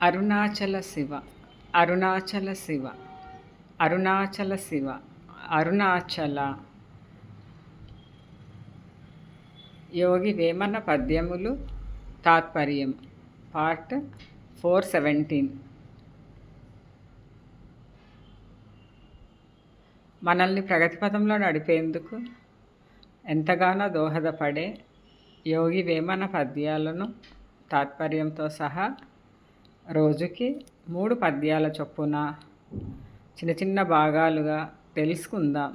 అరుణాచల శివ అరుణాచల శివ అరుణాచల శివ అరుణాచల. యోగి వేమన పద్యములు తాత్పర్యం పార్ట్ 417. మనల్ని ప్రగతిపథంలో నడిపేందుకు ఎంతగానో దోహదపడే యోగి వేమన పద్యాలను తాత్పర్యంతో సహా రోజుకి 3 పద్యాల చొప్పున చిన్న చిన్న భాగాలుగా తెలుసుకుందాం.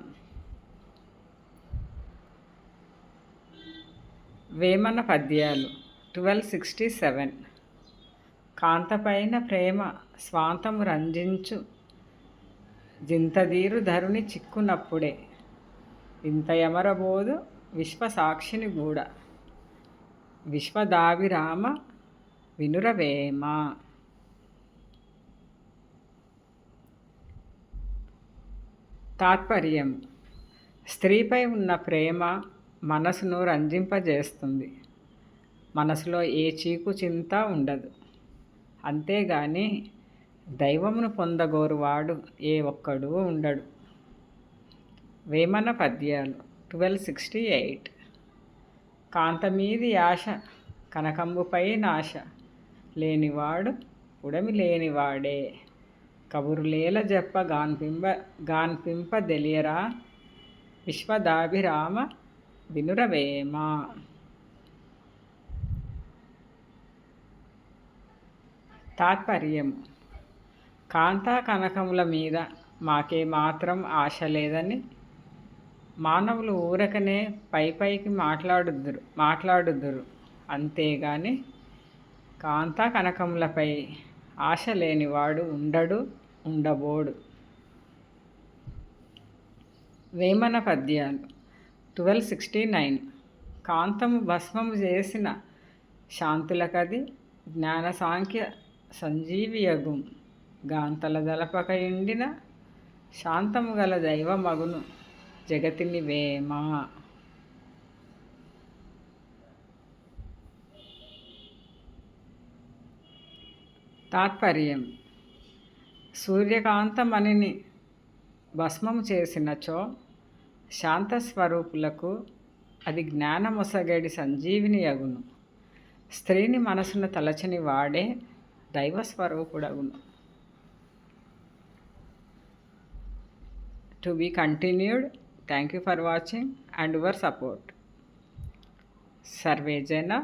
వేమన పద్యాలు 1267. కాంతపైన ప్రేమ స్వాంతము రంజించు జింతదీరు ధరుని చిక్కునప్పుడే ఇంత యమరబోదు విశ్వసాక్షిని గూడ విశ్వదాభిరామ వినురవేమ. తాత్పర్యం: స్త్రీపై ఉన్న ప్రేమ మనసును రంజింపజేస్తుంది. మనసులో ఏ చీకు చింత ఉండదు. అంతేగాని దైవమును పొందగోరువాడు ఏ ఒక్కడూ ఉండడు. వేమన పద్యాలు 1268. కాంతమీది ఆశ కనకంబుపై నాశ లేనివాడు ఉడమి లేనివాడే కబురులేల జప్ప గాన్పింప దెలియరా విశ్వదాభిరామ వినురవేమ. తాత్పర్యం: కాంతా కనకముల మీద మాకే మాత్రం ఆశ లేదని మానవులు ఊరకనే పైకి మాట్లాడుదురు. అంతేగాని కాంతా కనకములపై ఆశ లేనివాడు ఉండబోడు. వేమన పద్యాలు 1269. కాంతము భస్మము చేసిన శాంతులకది జ్ఞాన సాంఖ్య సంజీవియగుం గాంతల దలపక ఎండిన శాంతము గల దైవమగును జగతిని వేమ. తాత్పర్యం: సూర్యకాంతమణిని భస్మము చేసినచో శాంతస్వరూపులకు అది జ్ఞానమొసగడి సంజీవిని అగును. స్త్రీని మనసును తలచని వాడే దైవస్వరూపుడగును. To be continued. Thank you for watching and your support. Sarve jana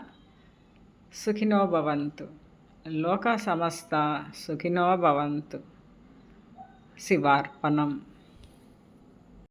sukhino bhavantu. Loka samasta sukhino bhavantu. Sivarpanam.